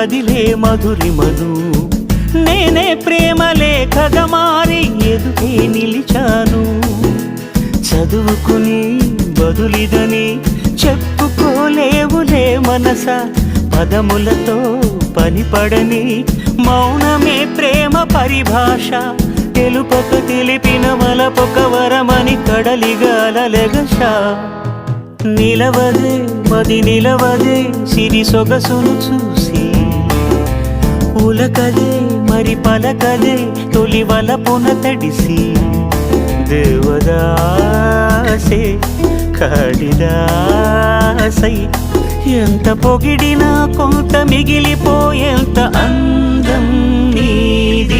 కదిలే మధురిమను నేనే ప్రేమ లేఖగా మారి ఎదుటే నిలిచాను. చదువుకుని బదులిదని చెప్పుకోలేవులే మనస, పదములతో పనిపడని మౌనమే ప్రేమ పరిభాష. తెలుపక తెలిపిన వలపొక వరమని కడలిగాలెగష. నిలవదే మది నిలవదే సిరి సొగసును చూసి, ఉలకదే మరి పలకదే తొలి వలపున తడిసి. దేవదాసే కాళిదాసై ఎంత పొగిడినా కొంత మిగిలిపోయేంత అందం నీది.